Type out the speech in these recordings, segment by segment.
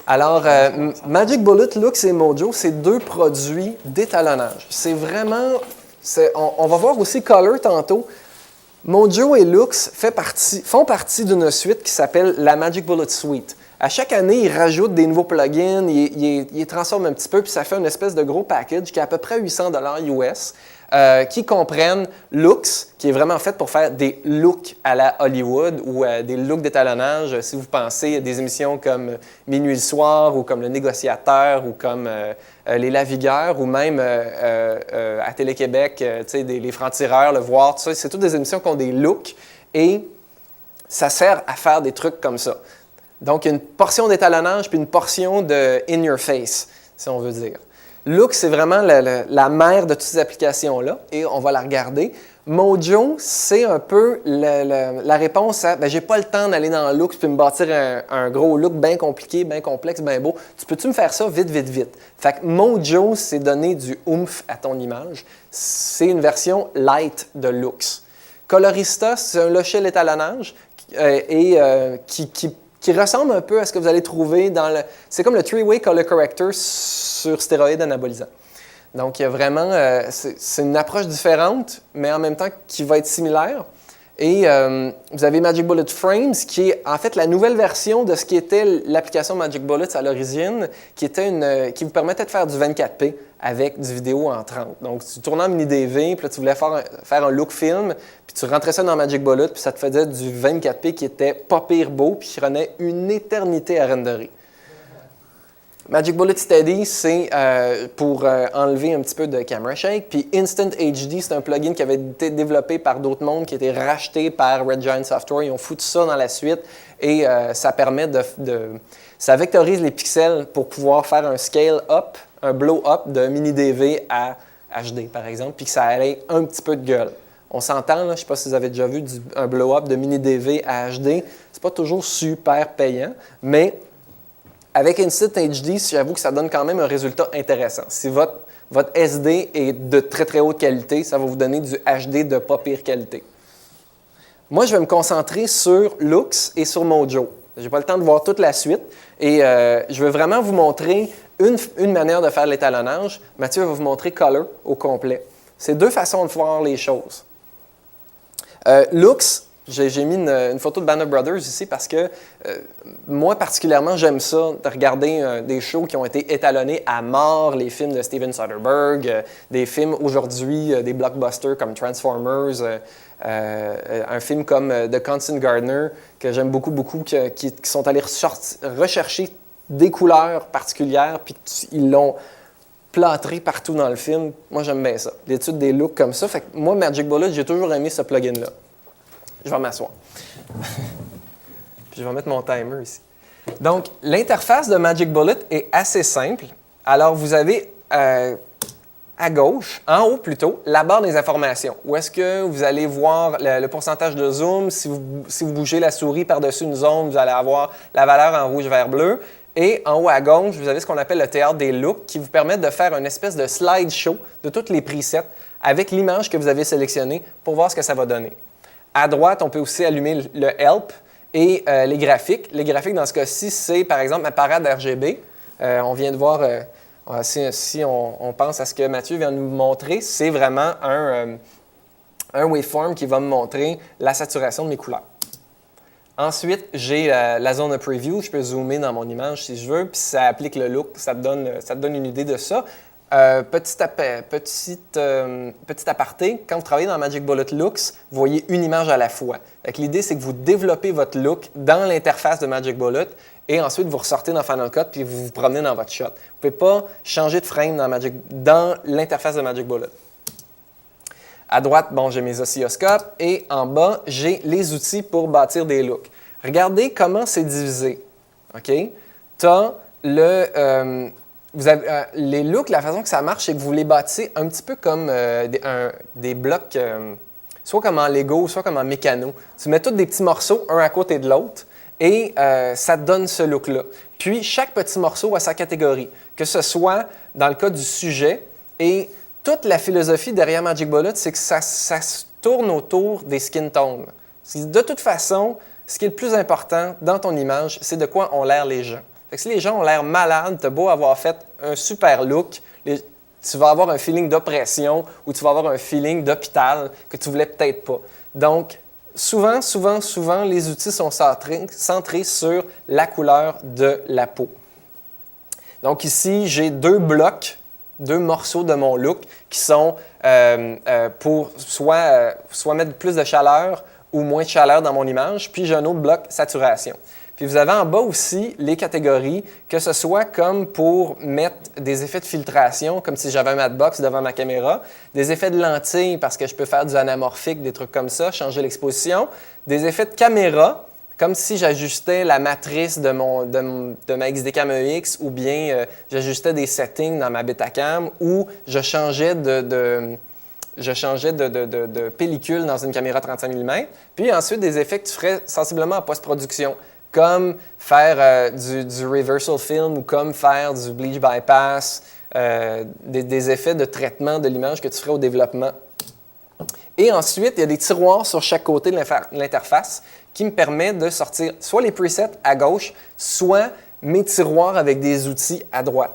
Alors, Magic Bullet, Lux et Mojo, c'est deux produits d'étalonnage. C'est vraiment... On va voir aussi Color tantôt. Mojo et Lux font partie d'une suite qui s'appelle la Magic Bullet Suite. À chaque année, ils rajoutent des nouveaux plugins, ils les transforment un petit peu, puis ça fait une espèce de gros package qui est à peu près 800 $ US, qui comprennent Lux, qui est vraiment fait pour faire des looks à la Hollywood ou des looks d'étalonnage. Si vous pensez à des émissions comme Minuit le soir ou comme Le Négociateur ou comme Les Lavigueurs ou même à Télé-Québec, les Francs-Tireurs, Le Voir, tout ça, c'est toutes des émissions qui ont des looks et ça sert à faire des trucs comme ça. Donc, il y a une portion d'étalonnage puis une portion de « in your face », si on veut dire. Look, c'est vraiment la mère de toutes ces applications-là et on va la regarder. Mojo, c'est un peu la réponse à « j'ai pas le temps d'aller dans Look puis me bâtir un gros look bien compliqué, bien complexe, bien beau. Tu peux-tu me faire ça vite, vite, vite? » Fait que Mojo, c'est donner du oomph à ton image. C'est une version light de Lux. Colorista, c'est un logiciel d'étalonnage qui ressemble un peu à ce que vous allez trouver dans le... C'est comme le three-way color corrector sur stéroïdes anabolisants. Donc, il y a vraiment... c'est une approche différente, mais en même temps qui va être similaire. Et vous avez Magic Bullet Frames, qui est en fait la nouvelle version de ce qui était l'application Magic Bullets à l'origine, qui vous permettait de faire du 24p avec du vidéo en 30. Donc, tu tournais en mini-DV, puis là, tu voulais faire un look film, puis tu rentrais ça dans Magic Bullet, puis ça te faisait du 24p qui était pas pire beau, puis qui prenait une éternité à renderer. Magic Bullet Steady, c'est pour enlever un petit peu de camera shake. Puis Instant HD, c'est un plugin qui avait été développé par d'autres mondes, qui a été racheté par Red Giant Software. Ils ont foutu ça dans la suite et ça permet ça vectorise les pixels pour pouvoir faire un scale-up, un blow-up de mini-DV à HD, par exemple, puis que ça ait un petit peu de gueule. On s'entend, je ne sais pas si vous avez déjà vu un blow-up de mini-DV à HD. C'est pas toujours super payant, mais... Avec Instant HD, j'avoue que ça donne quand même un résultat intéressant. Si votre SD est de très, très haute qualité, ça va vous donner du HD de pas pire qualité. Moi, je vais me concentrer sur Lux et sur Mojo. Je n'ai pas le temps de voir toute la suite et je vais vraiment vous montrer une manière de faire l'étalonnage. Mathieu va vous montrer Color au complet. C'est deux façons de voir les choses. Lux, j'ai mis une photo de Banner Brothers ici parce que moi, particulièrement, j'aime ça, de regarder des shows qui ont été étalonnés à mort, les films de Steven Soderbergh, des films aujourd'hui, des blockbusters comme Transformers, un film comme The Constant Gardener, que j'aime beaucoup, beaucoup, qui sont allés rechercher des couleurs particulières, puis ils l'ont plâtré partout dans le film. Moi, j'aime bien ça. L'étude des looks comme ça. Fait que moi, Magic Bullet, j'ai toujours aimé ce plugin-là. Je vais m'asseoir. Puis je vais mettre mon timer ici. Donc, l'interface de Magic Bullet est assez simple. Alors, vous avez à gauche, en haut plutôt, la barre des informations. Où est-ce que vous allez voir le pourcentage de zoom? Si vous bougez la souris par-dessus une zone, vous allez avoir la valeur en rouge, vert, bleu. Et en haut à gauche, vous avez ce qu'on appelle le théâtre des looks qui vous permet de faire une espèce de slideshow de tous les presets avec l'image que vous avez sélectionnée pour voir ce que ça va donner. À droite, on peut aussi allumer le Help et les graphiques. Les graphiques, dans ce cas-ci, c'est par exemple ma parade RGB. On vient de voir, si on pense à ce que Mathieu vient de nous montrer, c'est vraiment un waveform qui va me montrer la saturation de mes couleurs. Ensuite, j'ai la zone de preview. Je peux zoomer dans mon image si je veux, puis ça applique le look, ça te donne une idée de ça. Petit aparté, quand vous travaillez dans Magic Bullet Lux, vous voyez une image à la fois. L'idée, c'est que vous développez votre look dans l'interface de Magic Bullet et ensuite vous ressortez dans Final Cut puis vous vous promenez dans votre shot. Vous ne pouvez pas changer de frame dans l'interface de Magic Bullet. À droite, bon, j'ai mes oscilloscopes et en bas, j'ai les outils pour bâtir des looks. Regardez comment c'est divisé. OK? Tu as les looks, la façon que ça marche, c'est que vous les bâtissez un petit peu comme des blocs, soit comme en Lego, soit comme en mécano. Tu mets tous des petits morceaux, un à côté de l'autre, et ça te donne ce look-là. Puis, chaque petit morceau a sa catégorie, que ce soit dans le cas du sujet. Et toute la philosophie derrière Magic Bullet, c'est que ça se tourne autour des skin tones. De toute façon, ce qui est le plus important dans ton image, c'est de quoi ont l'air les gens. Fait que si les gens ont l'air malades, tu as beau avoir fait un super look, tu vas avoir un feeling d'oppression ou tu vas avoir un feeling d'hôpital que tu voulais peut-être pas. Donc, souvent, les outils sont centrés sur la couleur de la peau. Donc ici, j'ai deux blocs, deux morceaux de mon look qui sont pour soit mettre plus de chaleur ou moins de chaleur dans mon image, puis j'ai un autre bloc saturation. Puis vous avez en bas aussi les catégories, que ce soit comme pour mettre des effets de filtration, comme si j'avais un matte box devant ma caméra, des effets de lentille parce que je peux faire du anamorphique, des trucs comme ça, changer l'exposition, des effets de caméra, comme si j'ajustais la matrice de ma XDCam EX ou bien j'ajustais des settings dans ma Betacam ou je changeais de pellicule dans une caméra 35 mm. Puis ensuite, des effets que tu ferais sensiblement en post-production, comme faire du reversal film ou comme faire du bleach bypass, des effets de traitement de l'image que tu ferais au développement. Et ensuite, il y a des tiroirs sur chaque côté de l'interface qui me permettent de sortir soit les presets à gauche, soit mes tiroirs avec des outils à droite.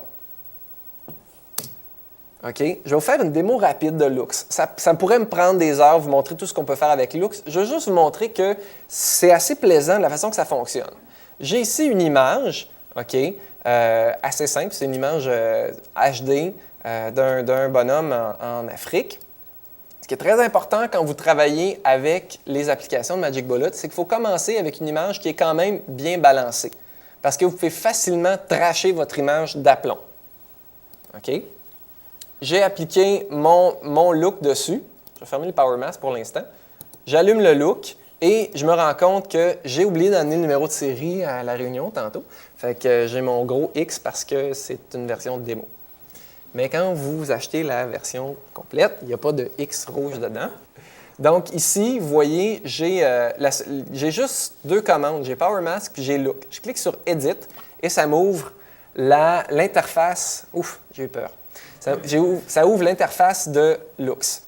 OK? Je vais vous faire une démo rapide de Lux. Ça pourrait me prendre des heures, vous montrer tout ce qu'on peut faire avec Lux. Je veux juste vous montrer que c'est assez plaisant la façon que ça fonctionne. J'ai ici une image, OK, assez simple. C'est une image HD d'un bonhomme en Afrique. Ce qui est très important quand vous travaillez avec les applications de Magic Bullet, c'est qu'il faut commencer avec une image qui est quand même bien balancée. Parce que vous pouvez facilement tracher votre image d'aplomb. OK? J'ai appliqué mon look dessus. Je vais fermer le Power Mask pour l'instant. J'allume le look et je me rends compte que j'ai oublié d'amener le numéro de série à la réunion tantôt. Fait que j'ai mon gros X parce que c'est une version de démo. Mais quand vous achetez la version complète, il n'y a pas de X rouge dedans. Donc ici, vous voyez, j'ai juste deux commandes. J'ai Power Mask puis j'ai Look. Je clique sur Edit et ça m'ouvre l'interface. Ouf, j'ai eu peur. Ça ouvre l'interface de Lux.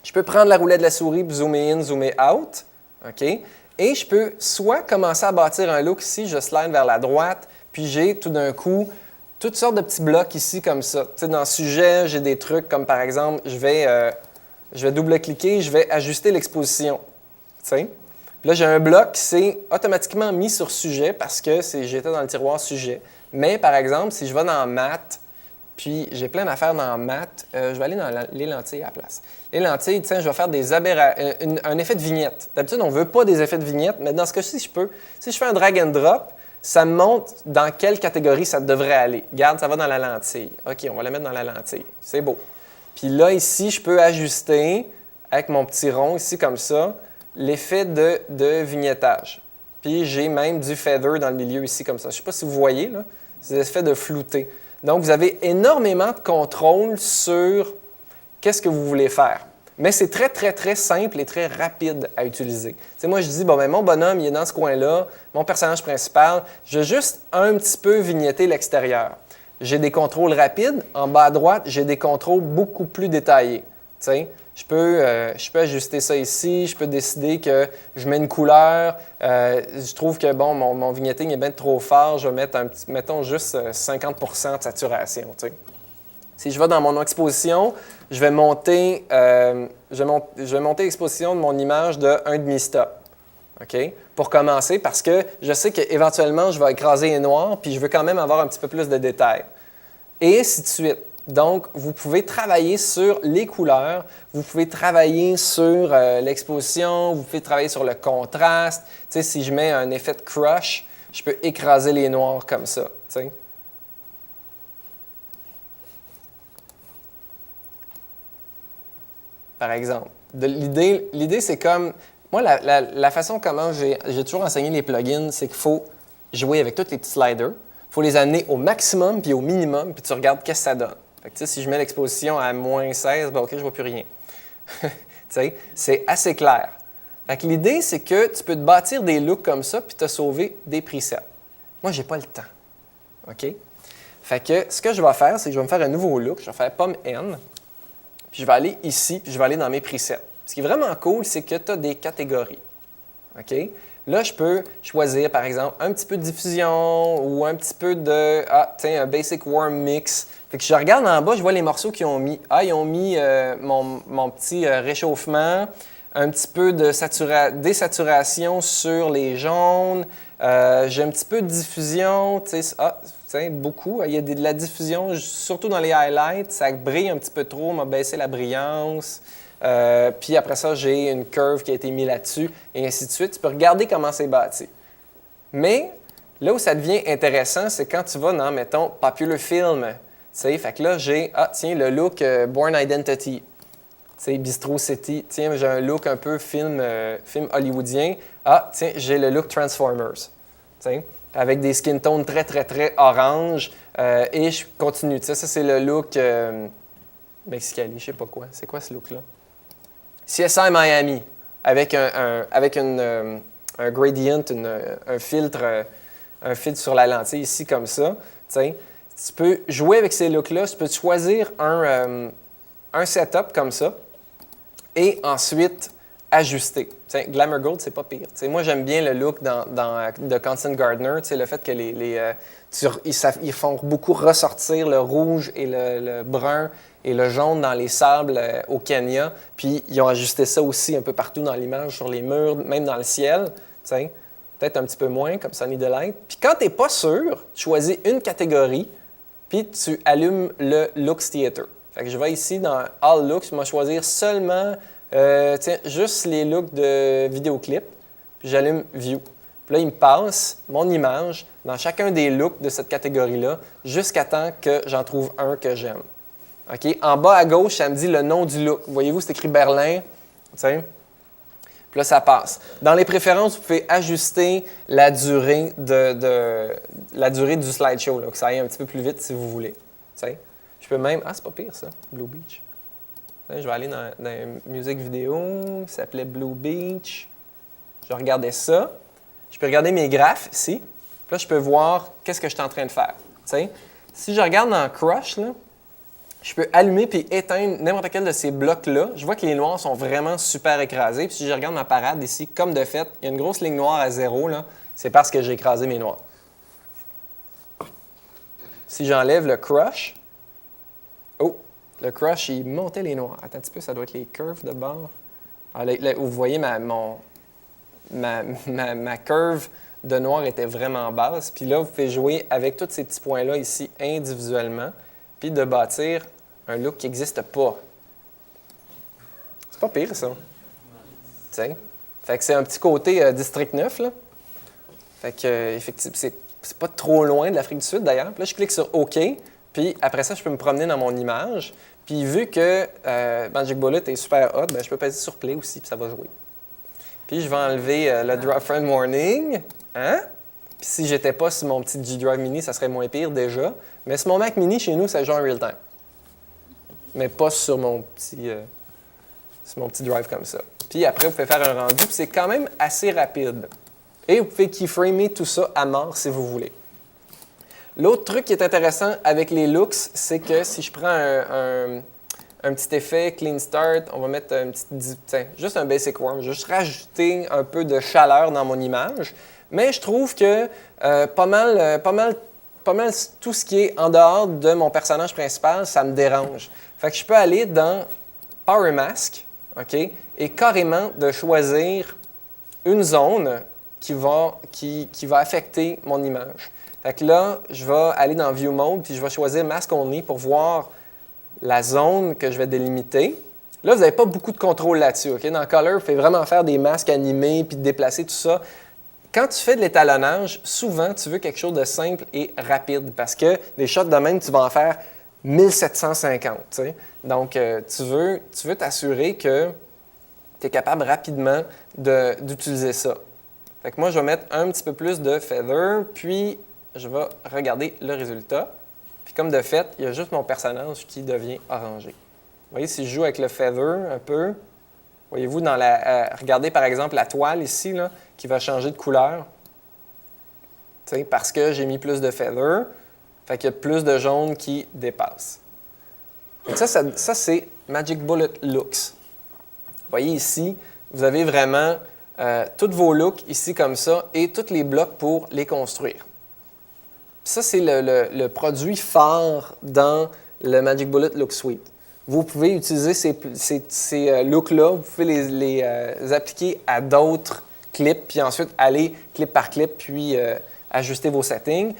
Je peux prendre la roulette de la souris, zoomer in, zoomer out. OK? Et je peux soit commencer à bâtir un look ici, je slide vers la droite, puis j'ai tout d'un coup toutes sortes de petits blocs ici comme ça. Tu sais, dans le sujet, j'ai des trucs comme par exemple, je vais double-cliquer, je vais ajuster l'exposition. Tu sais? Puis là, j'ai un bloc qui s'est automatiquement mis sur sujet parce que j'étais dans le tiroir sujet. Mais par exemple, si je vais dans matte, puis j'ai plein d'affaires dans matte, je vais aller dans les lentilles à la place. Les lentilles, tiens, je vais faire un effet de vignette. D'habitude, on ne veut pas des effets de vignette, mais dans ce cas-ci, je peux. Si je fais un drag and drop, ça me montre dans quelle catégorie ça devrait aller. Regarde, ça va dans la lentille. OK, on va la mettre dans la lentille. C'est beau. Puis là, ici, je peux ajuster avec mon petit rond, ici, comme ça, l'effet de vignettage. Puis j'ai même du feather dans le milieu, ici, comme ça. Je ne sais pas si vous voyez, là. C'est l'effet de flouter. Donc, vous avez énormément de contrôle sur qu'est-ce que vous voulez faire. Mais c'est très, très, très simple et très rapide à utiliser. T'sais, moi, je dis, bon, ben, mon bonhomme, il est dans ce coin-là, mon personnage principal, je vais juste un petit peu vignetter l'extérieur. J'ai des contrôles rapides. En bas à droite, j'ai des contrôles beaucoup plus détaillés. T'sais, je peux ajuster ça ici, je peux décider que je mets une couleur. Je trouve que, bon, mon vignetting est bien trop fort, je vais mettre mettons juste 50 de saturation. T'sais. Si je vais dans mon exposition, je vais monter l'exposition de mon image de 1,5 stop. OK? Pour commencer, parce que je sais qu'éventuellement, je vais écraser les noirs, puis je veux quand même avoir un petit peu plus de détails. Et ainsi de suite. Donc, vous pouvez travailler sur les couleurs, vous pouvez travailler sur l'exposition, vous pouvez travailler sur le contraste. Tu sais, si je mets un effet de crush, je peux écraser les noirs comme ça. Tu sais. Par exemple. L'idée, c'est comme... Moi, la façon comment j'ai toujours enseigné les plugins, c'est qu'il faut jouer avec tous les petits sliders. Il faut les amener au maximum puis au minimum, puis tu regardes qu'est-ce que ça donne. Fait que, si je mets l'exposition à moins 16, ben, OK, je ne vois plus rien. C'est assez clair. Fait que l'idée, c'est que tu peux te bâtir des looks comme ça puis te sauver des presets. Moi, je n'ai pas le temps. OK? Fait que ce que je vais faire, c'est que je vais me faire un nouveau look. Je vais faire pomme N. Puis je vais aller ici, puis je vais aller dans mes presets. Ce qui est vraiment cool, c'est que tu as des catégories. OK? Là, je peux choisir, par exemple, un petit peu de diffusion ou un petit peu de, un Basic Warm Mix. Fait que je regarde en bas, je vois les morceaux qu'ils ont mis. Ils ont mis mon petit réchauffement, un petit peu de désaturation sur les jaunes. J'ai un petit peu de diffusion, beaucoup. Il y a de la diffusion, surtout dans les highlights. Ça brille un petit peu trop, on m'a baissé la brillance. Puis après ça, j'ai une curve qui a été mise là-dessus, et ainsi de suite. Tu peux regarder comment c'est bâti. Mais là où ça devient intéressant, c'est quand tu vas dans, mettons, Popular Film. Fait que là, j'ai, le look Bourne Identity. Bistro City. Tiens, j'ai un look un peu film hollywoodien. J'ai le look Transformers. Avec des skin tones très, très, très orange. Et je continue. Ça, c'est le look Mexicali, je sais pas quoi. C'est quoi ce look-là? CSI Miami, avec un gradient, un filtre sur la lentille ici comme ça. Tu peux jouer avec ces looks-là, tu peux choisir un setup comme ça et ensuite ajuster. Glamour Gold, c'est pas pire. Moi, j'aime bien le look de Constant Gardener, le fait que ils font beaucoup ressortir le rouge et le brun et le jaune dans les sables au Kenya. Puis, ils ont ajusté ça aussi un peu partout dans l'image, sur les murs, même dans le ciel. Peut-être un petit peu moins, comme Sunny Delight. Puis, quand tu n'es pas sûr, tu choisis une catégorie, puis tu allumes le Looks Theater. Fait que je vais ici dans All Looks, je vais choisir seulement juste les looks de vidéoclip, puis j'allume View. Puis là, il me passe mon image dans chacun des looks de cette catégorie-là jusqu'à temps que j'en trouve un que j'aime. OK? En bas à gauche, ça me dit le nom du look. Voyez-vous, c'est écrit Berlin. Puis là, ça passe. Dans les préférences, vous pouvez ajuster la durée du slideshow, là, que ça aille un petit peu plus vite si vous voulez. Je peux même... c'est pas pire, ça, Blue Beach. Je vais aller dans une musique vidéo qui s'appelait Blue Beach. Je vais regarder ça. Je peux regarder mes graphes ici. Puis là, je peux voir qu'est-ce que je suis en train de faire. Si je regarde dans Crush, là, je peux allumer puis éteindre n'importe quel de ces blocs-là. Je vois que les noirs sont vraiment super écrasés. Puis si je regarde ma parade ici, comme de fait, il y a une grosse ligne noire à 0. C'est parce que j'ai écrasé mes noirs. Si j'enlève le Crush, le Crush, il montait les noirs. Attends un petit peu, ça doit être les curves de bord. Vous voyez, ma curve de noir était vraiment basse. Puis là, vous pouvez jouer avec tous ces petits points-là ici individuellement, puis de bâtir un look qui n'existe pas. C'est pas pire, ça. Fait que c'est un petit côté District 9, là. Fait que, effectivement, c'est pas trop loin de l'Afrique du Sud, d'ailleurs. Puis là, je clique sur OK. Puis après ça, je peux me promener dans mon image. Puis vu que Magic Bullet est super hot, je peux passer sur Play aussi, puis ça va jouer. Puis je vais enlever le Drop Friend Warning. Puis si j'étais pas sur mon petit G-Drive Mini, ça serait moins pire déjà. Mais sur mon Mac Mini, chez nous, ça joue en real time. Mais pas sur mon petit drive comme ça. Puis après, vous pouvez faire un rendu, puis c'est quand même assez rapide. Et vous pouvez keyframer tout ça à mort si vous voulez. L'autre truc qui est intéressant avec les looks, c'est que si je prends un petit effet Clean Start, on va mettre juste un Basic Warm, juste rajouter un peu de chaleur dans mon image. Mais je trouve que pas mal tout ce qui est en dehors de mon personnage principal, ça me dérange. Fait que je peux aller dans Power Mask, OK, et carrément de choisir une zone qui va affecter mon image. Fait que là, je vais aller dans View Mode, puis je vais choisir Mask Only pour voir la zone que je vais délimiter. Là, vous n'avez pas beaucoup de contrôle là-dessus. Okay? Dans Color, vous pouvez vraiment faire des masques animés, puis déplacer tout ça. Quand tu fais de l'étalonnage, souvent, tu veux quelque chose de simple et rapide, parce que des shots de même, tu vas en faire 1750. T'sais? Donc, tu veux t'assurer que tu es capable rapidement d'utiliser ça. Fait que moi, je vais mettre un petit peu plus de feather, puis je vais regarder le résultat. Puis comme de fait, il y a juste mon personnage qui devient orangé. Vous voyez, si je joue avec le feather un peu, voyez-vous, regardez par exemple la toile ici, là, qui va changer de couleur. Parce que j'ai mis plus de feather, fait qu'il y a plus de jaune qui dépasse. Ça c'est Magic Bullet Looks. Vous voyez ici, vous avez vraiment tous vos looks ici comme ça et tous les blocs pour les construire. Puis ça, c'est le produit phare dans le Magic Bullet Look Suite. Vous pouvez utiliser ces looks-là, vous pouvez les appliquer à d'autres clips, puis ensuite aller clip par clip, puis ajuster vos settings.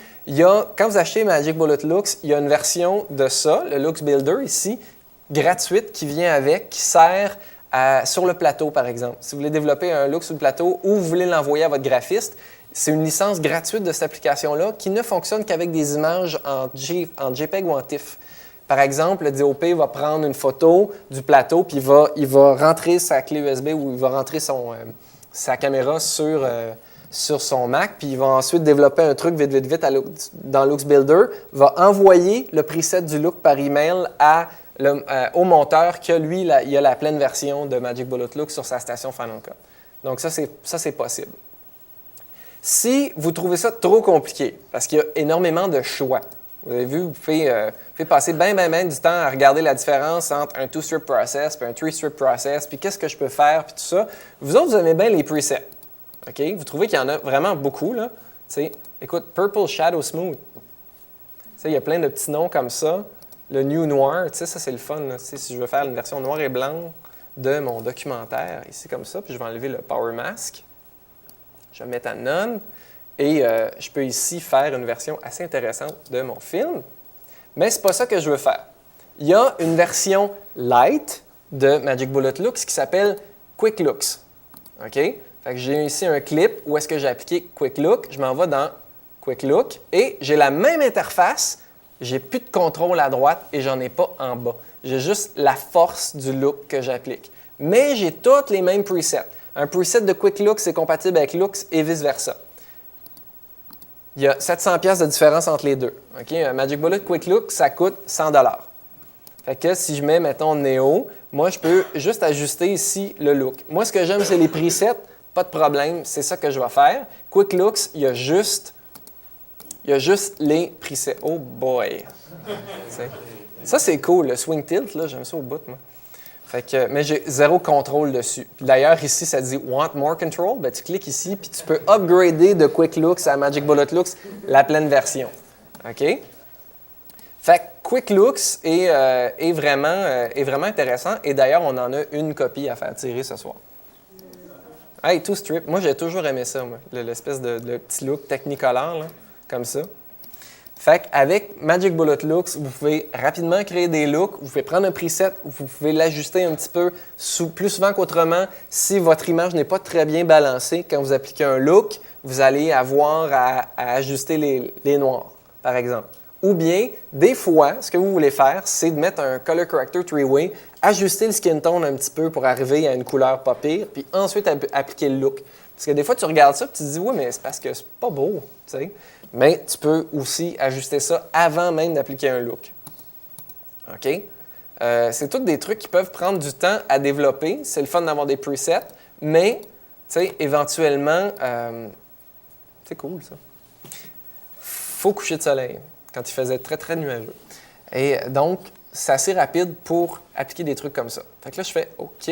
Quand vous achetez Magic Bullet Looks, il y a une version de ça, le Looks Builder ici, gratuite, qui vient avec, qui sert sur le plateau, par exemple. Si vous voulez développer un look sur le plateau ou vous voulez l'envoyer à votre graphiste, c'est une licence gratuite de cette application-là qui ne fonctionne qu'avec des images en JPEG ou en TIFF. Par exemple, le DOP va prendre une photo du plateau puis il va rentrer sa clé USB ou il va rentrer sa caméra sur son Mac, puis il va ensuite développer un truc vite dans Looks Builder, va envoyer le preset du look par email au monteur que lui, il a la pleine version de Magic Bullet Look sur sa station Final Cut. Donc ça, c'est possible. Si vous trouvez ça trop compliqué, parce qu'il y a énormément de choix, vous avez vu, vous pouvez passer bien du temps à regarder la différence entre un two-strip process et un three-strip process, puis qu'est-ce que je peux faire, puis tout ça. Vous autres, vous aimez bien les presets. OK? Vous trouvez qu'il y en a vraiment beaucoup, là. T'sais, écoute, Purple Shadow Smooth. Il y a plein de petits noms comme ça. Le New Noir, ça c'est le fun. Là. Si je veux faire une version noir et blanc de mon documentaire, ici comme ça, puis je vais enlever le Power Mask. Je vais mettre à None. Et je peux ici faire une version assez intéressante de mon film. Mais ce n'est pas ça que je veux faire. Il y a une version light de Magic Bullet Looks qui s'appelle Quick Looks. OK? Fait que j'ai ici un clip où est-ce que j'ai appliqué Quick Look. Je m'en vais dans Quick Look et j'ai la même interface. J'ai plus de contrôle à droite et j'en ai pas en bas. J'ai juste la force du look que j'applique. Mais j'ai tous les mêmes presets. Un preset de Quick Look, c'est compatible avec Looks et vice-versa. Il y a 700$ de différence entre les deux. Okay? Un Magic Bullet Quick Look, ça coûte 100$. Fait que si je mets, mettons, Neo, moi, je peux juste ajuster ici le look. Moi, ce que j'aime, c'est les presets. Pas de problème, c'est ça que je vais faire. Quick Looks, il y a juste les presets. Oh boy! Ça, c'est cool. Le Swing Tilt, là, j'aime ça au bout, moi. Fait que, mais j'ai zéro contrôle dessus. D'ailleurs, ici, ça dit « Want more control ». Ben, tu cliques ici, puis tu peux upgrader de Quick Looks à Magic Bullet Looks la pleine version. OK? Fait que Quick Looks est vraiment intéressant. Et d'ailleurs, on en a une copie à faire tirer ce soir. Hey, Two Strip. Moi, j'ai toujours aimé ça, moi. L'espèce de petit look Technicolor, là, comme ça. Fait qu'avec Magic Bullet Looks, vous pouvez rapidement créer des looks, vous pouvez prendre un preset, vous pouvez l'ajuster un petit peu plus souvent qu'autrement. Si votre image n'est pas très bien balancée, quand vous appliquez un look, vous allez avoir à ajuster les noirs, par exemple. Ou bien, des fois, ce que vous voulez faire, c'est de mettre un Color Corrector 3-Way, ajuster le skin tone un petit peu pour arriver à une couleur pas pire, puis ensuite appliquer le look. Parce que des fois, tu regardes ça et tu te dis « Oui, mais c'est parce que c'est pas beau. » tu sais. Mais tu peux aussi ajuster ça avant même d'appliquer un look. OK? C'est tous des trucs qui peuvent prendre du temps à développer. C'est le fun d'avoir des presets, mais éventuellement, c'est cool ça. Faut coucher de soleil quand il faisait très, très nuageux. Et donc, c'est assez rapide pour appliquer des trucs comme ça. Fait que là, je fais OK.